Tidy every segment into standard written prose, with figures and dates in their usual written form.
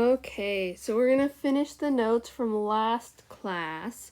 Okay, so we're going to finish the notes from last class.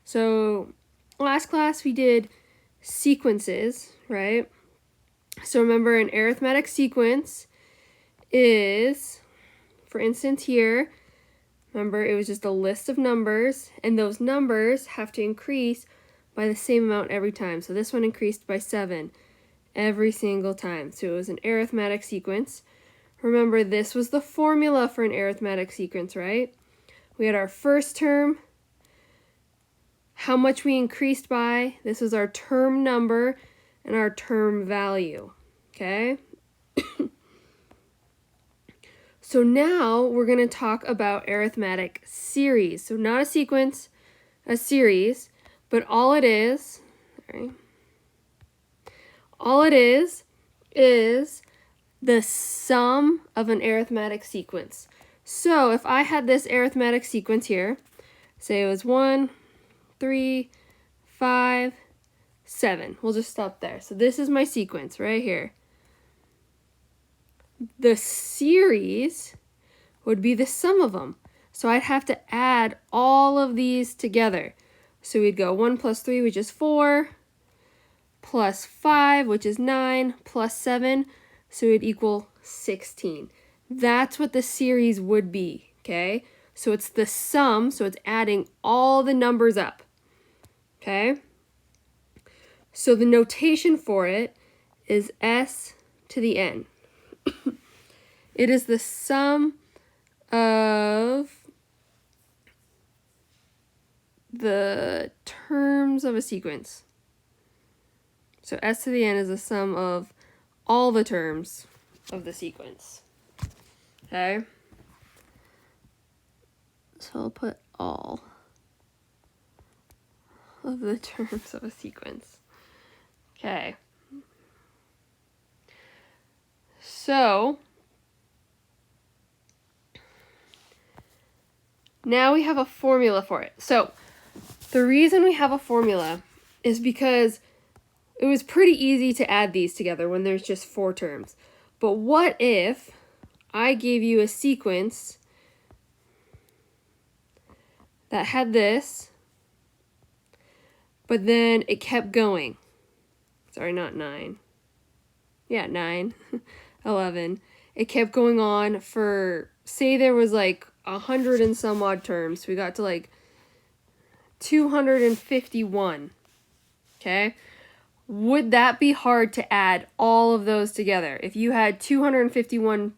So last class we did sequences, right? So remember, an arithmetic sequence is, for instance here, remember it was just a list of numbers, and those numbers have to increase by the same amount every time. So this one increased by 7 every single time. So it was an arithmetic sequence. Remember, this was the formula for an arithmetic sequence, right? We had our first term, how much we increased by. This was our term number and our term value, okay? So now we're going to talk about arithmetic series. So not a sequence, a series, but all it is the sum of an arithmetic sequence. So if I had this arithmetic sequence here, say it was 1, 3, 5, 7. We'll just stop there. So this is my sequence right here. The series would be the sum of them. So I'd have to add all of these together. So we'd go 1 plus 3, which is 4, plus 5, which is 9, plus 7, so it'd equal 16. That's what the series would be, okay? So it's the sum, so it's adding all the numbers up, okay? So the notation for it is s to the n. It is the sum of the terms of a sequence. So s to the n is the sum of all the terms of the sequence. Okay? So I'll put all of the terms of a sequence. Okay. So now we have a formula for it. So the reason we have a formula is because it was pretty easy to add these together when there's just 4 terms. But what if I gave you a sequence that had this, but then it kept going? Sorry, not 9. Yeah, 9, 11. It kept going on for, say there was like 100 and some odd terms. We got to like 251. Okay? Would that be hard to add all of those together? If you had 251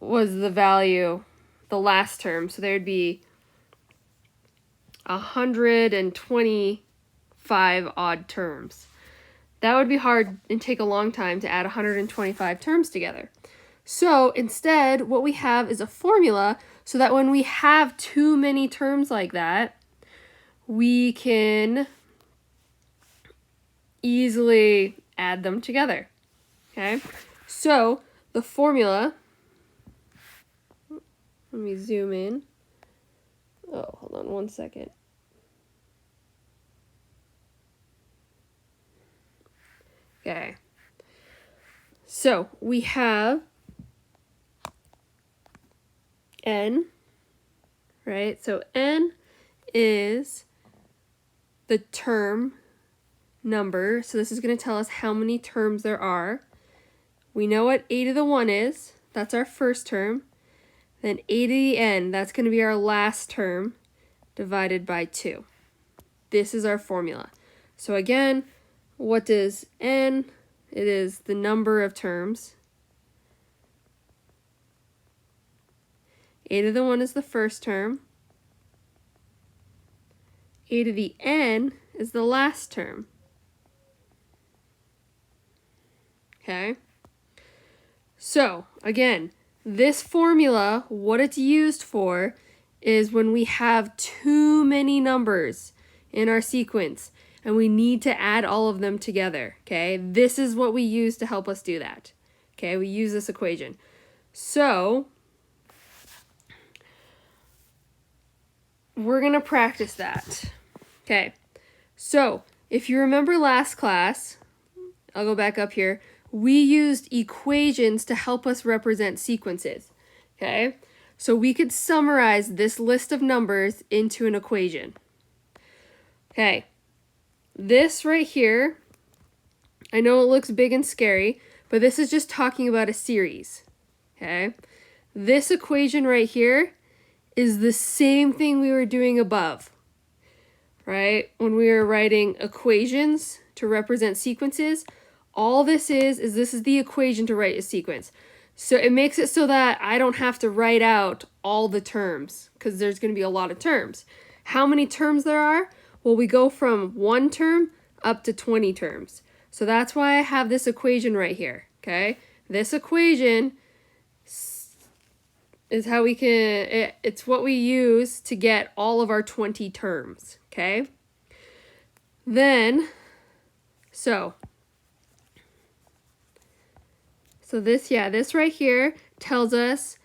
was the value, the last term, so there'd be 125 odd terms. That would be hard and take a long time to add 125 terms together. So instead, what we have is a formula so that when we have too many terms like that, we can easily add them together, okay? So the formula, let me zoom in. Oh, hold on one second. Okay, so we have n, right? So n is the term number, so this is going to tell us how many terms there are. We know what a to the 1 is. That's our first term. Then a to the n, that's going to be our last term, divided by 2. This is our formula. So again, what does n? It is the number of terms. A to the 1 is the first term. A to the n is the last term. Okay? So, again, this formula, what it's used for is when we have too many numbers in our sequence and we need to add all of them together, okay? This is what we use to help us do that, okay? We use this equation. So, we're going to practice that, okay? So, if you remember last class, I'll go back up here, we used equations to help us represent sequences, Okay, so we could summarize this list of numbers into an equation. Okay, this right here, I know it looks big and scary, but this is just talking about a series. Okay, this equation right here is the same thing we were doing above, right? When we were writing equations to represent sequences, all this is this is the equation to write a sequence. So it makes it so that I don't have to write out all the terms because there's going to be a lot of terms. How many terms there are? Well, we go from 1 term up to 20 terms. So that's why I have this equation right here, okay? This equation is how we can, it's what we use to get all of our 20 terms, okay? Then, so this right here tells us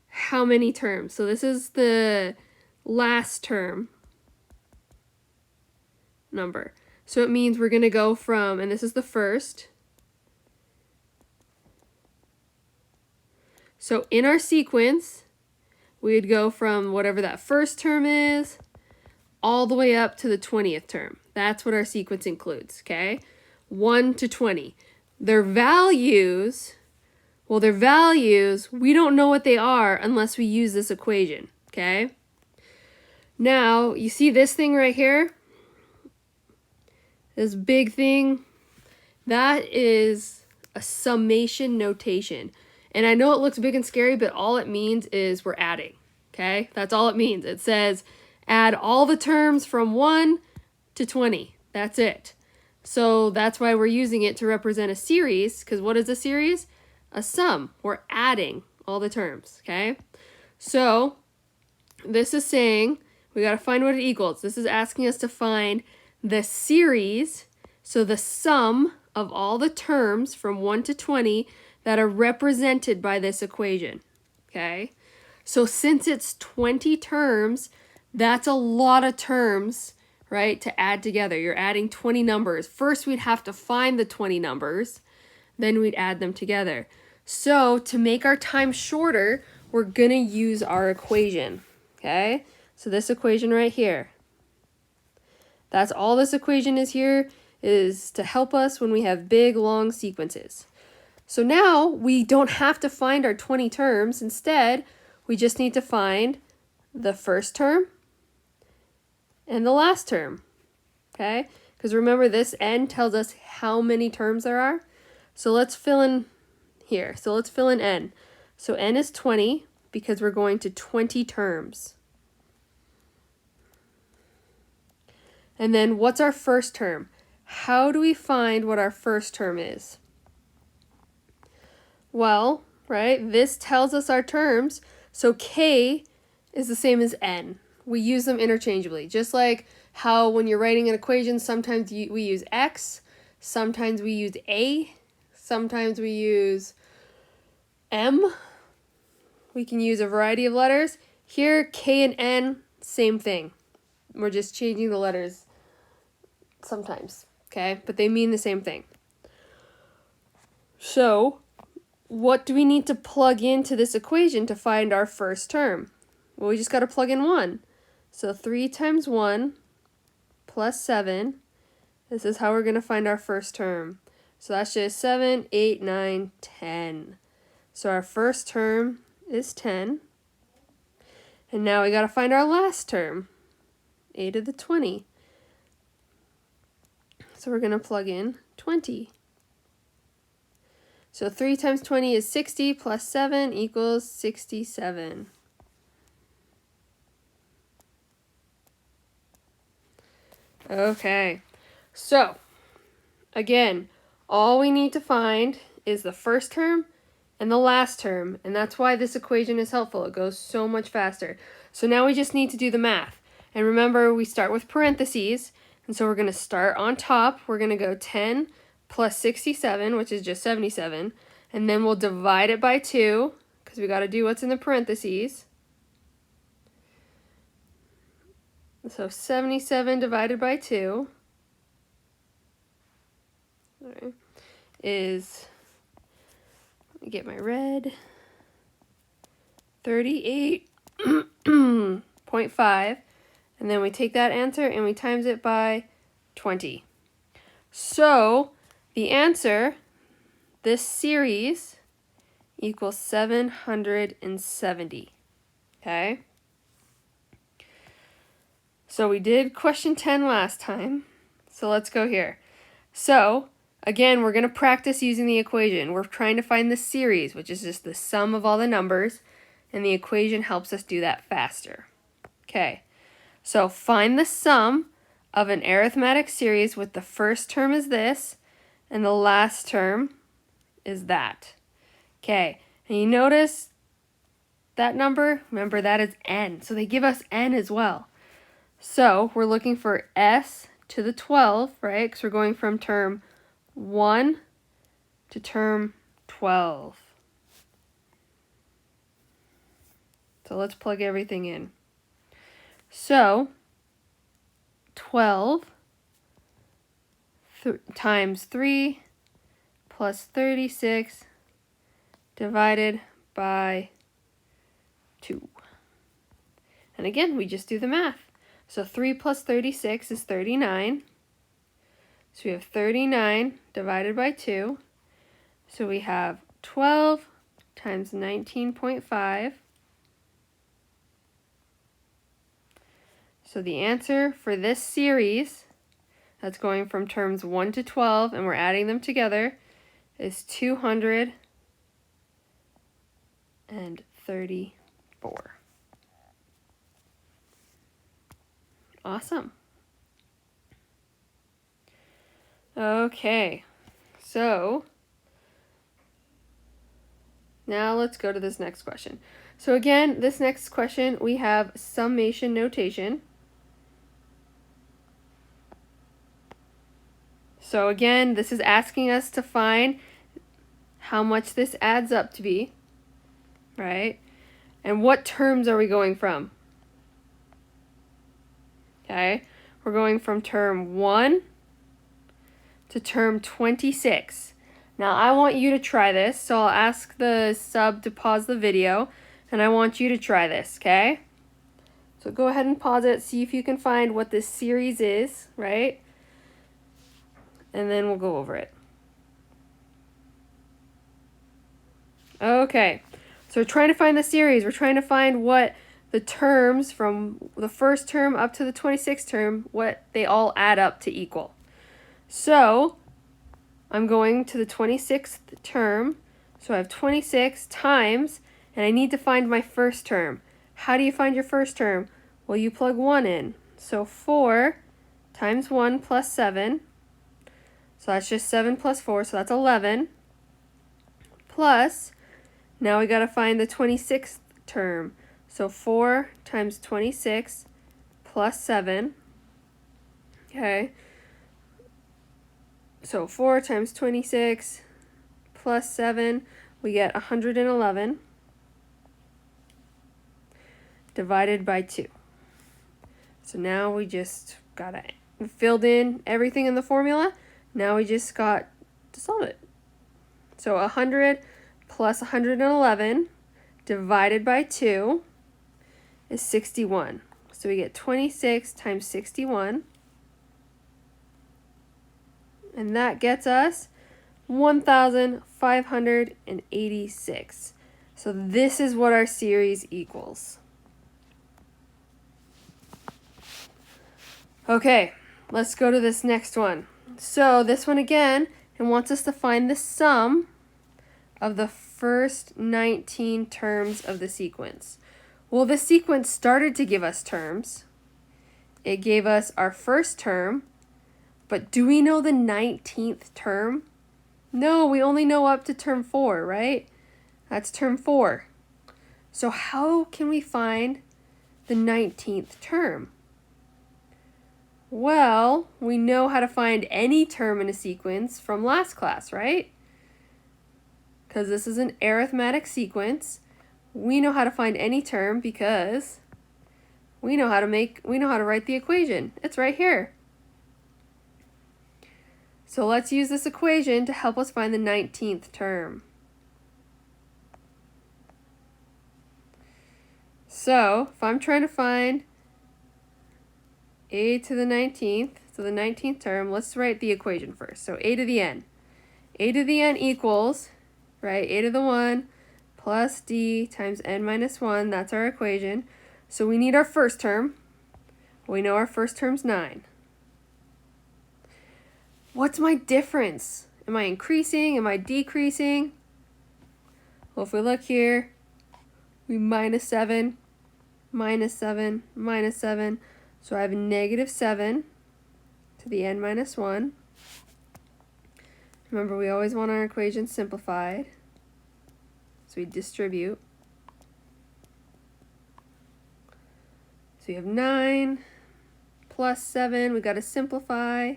how many terms. So this is the last term number. So it means we're going to go from, and this is the first. So in our sequence, we'd go from whatever that first term is all the way up to the 20th term. That's what our sequence includes, okay? 1 to 20. Their values, we don't know what they are unless we use this equation, okay? Now, you see this thing right here? This big thing? That is a summation notation. And I know it looks big and scary, but all it means is we're adding, okay? That's all it means. It says add all the terms from 1 to 20. That's it. So that's why we're using it to represent a series, because what is a series? A sum. We're adding all the terms, okay? So this is saying we got to find what it equals. This is asking us to find the series, so the sum of all the terms from 1 to 20 that are represented by this equation, okay? So since it's 20 terms, that's a lot of terms, right, to add together. You're adding 20 numbers. First, we'd have to find the 20 numbers, then we'd add them together. So to make our time shorter, we're going to use our equation, okay? So this equation right here. That's all this equation is here, is to help us when we have big, long sequences. So now we don't have to find our 20 terms. Instead, we just need to find the first term and the last term, okay? Because remember, this n tells us how many terms there are. So let's fill in here. So let's fill in n. So n is 20 because we're going to 20 terms. And then what's our first term? How do we find what our first term is? Well, right, this tells us our terms. So k is the same as n. We use them interchangeably. Just like how when you're writing an equation, sometimes we use x, sometimes we use a, sometimes we use m. We can use a variety of letters. Here, k and n, same thing. We're just changing the letters sometimes, okay? But they mean the same thing. So, what do we need to plug into this equation to find our first term? Well, we just got to plug in 1. So 3 times 1 plus 7. This is how we're going to find our first term. So that's just 7, 8, 9, 10. So our first term is 10. And now we got to find our last term, 8 to the 20. So we're going to plug in 20. So 3 times 20 is 60 plus 7 equals 67. Okay, so again, all we need to find is the first term and the last term, and that's why this equation is helpful. It goes so much faster. So now we just need to do the math. And remember, we start with parentheses, and so we're going to start on top. We're going to go 10 plus 67, which is just 77, and then we'll divide it by 2, because we got to do what's in the parentheses. So 77 divided by 2 is, let me get my red, 38.5, and then we take that answer and we times it by 20. So the answer, this series, equals 770. Okay? So we did question 10 last time. So let's go here. So again, we're going to practice using the equation. We're trying to find the series, which is just the sum of all the numbers, and the equation helps us do that faster. Okay, so find the sum of an arithmetic series with the first term is this, and the last term is that. Okay, and you notice that number? Remember, that is n, so they give us n as well. So we're looking for s to the 12, right? Because we're going from term 1 to term 12. So let's plug everything in. So 12 times 3 plus 36 divided by 2. And again, we just do the math. So 3 plus 36 is 39. So we have 39 divided by 2. So we have 12 times 19.5. So the answer for this series, that's going from terms 1 to 12, and we're adding them together, is 234. Awesome. Okay, so now let's go to this next question. So again, this next question, we have summation notation. So again, this is asking us to find how much this adds up to be, right? And what terms are we going from? Okay, we're going from term 1 to term 26. Now I want you to try this, so I'll ask the sub to pause the video, and I want you to try this, okay? So go ahead and pause it, see if you can find what this series is, right? And then we'll go over it. Okay, so we're trying to find the series. We're trying to find what the terms from the first term up to the 26th term, what they all add up to equal. So I'm going to the 26th term. So I have 26 times, and I need to find my first term. How do you find your first term? Well, you plug 1 in. So 4 times 1 plus 7. So that's just 7 plus 4, so that's 11. Plus, now we got to find the 26th term. So 4 times 26 plus 7. Okay. So 4 times 26 plus 7, we get 111 divided by 2. So now we just got it. We filled in everything in the formula. Now we just got to solve it. So 100 plus 111 divided by 2 is 61. So we get 26 times 61. And that gets us 1,586. So this is what our series equals. Okay, let's go to this next one. So this one again, it wants us to find the sum of the first 19 terms of the sequence. Well, the sequence started to give us terms. It gave us our first term, but do we know the 19th term? No, we only know up to term 4, right? That's term 4. So how can we find the 19th term? Well, we know how to find any term in a sequence from last class, right? Because this is an arithmetic sequence. We know how to find any term because we know how to write the equation. It's right here. So let's use this equation to help us find the 19th term. So if I'm trying to find a to the 19th, so the 19th term, let's write the equation first. So a to the n. A to the n equals, right, a to the 1 plus d times n minus 1. That's our equation. So we need our first term. We know our first term's 9. What's my difference? Am I increasing? Am I decreasing? Well, if we look here, we minus 7, minus 7, minus 7. So I have negative 7 to the n minus 1. Remember, we always want our equation simplified. So we distribute. So we have 9 plus 7. We got to simplify.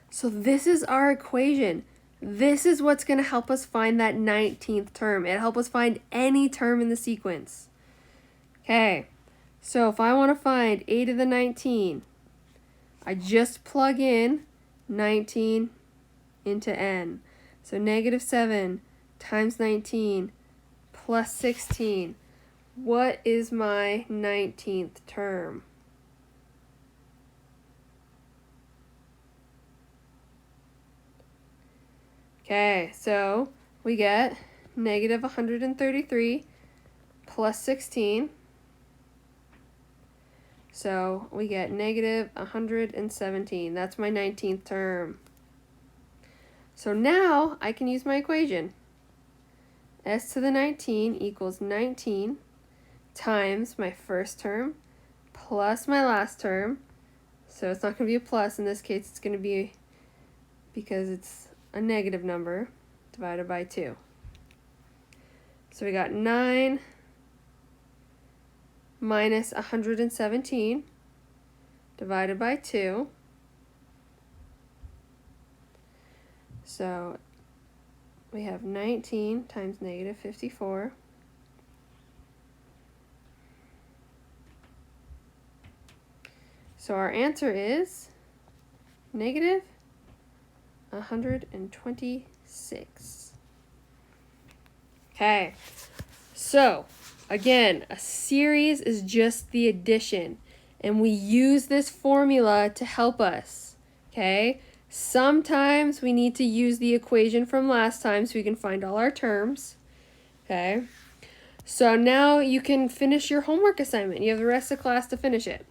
So this is our equation. This is what's going to help us find that 19th term. It'll help us find any term in the sequence. Okay, so if I want to find a to the 19, I just plug in 19 into n. So negative 7 times 19 plus 16. What is my 19th term? Okay, so we get negative 133 plus 16. So we get negative 117. That's my 19th term. So now I can use my equation. S to the 19 equals 19 times my first term plus my last term. So it's not going to be a plus. In this case, it's going to be, because it's a negative number, divided by 2. So we got 9 minus 117 divided by 2. So we have 19 times negative 54. So our answer is negative 126. Okay, so again, a series is just the addition, and we use this formula to help us, okay? Sometimes we need to use the equation from last time so we can find all our terms, okay? So now you can finish your homework assignment. You have the rest of class to finish it.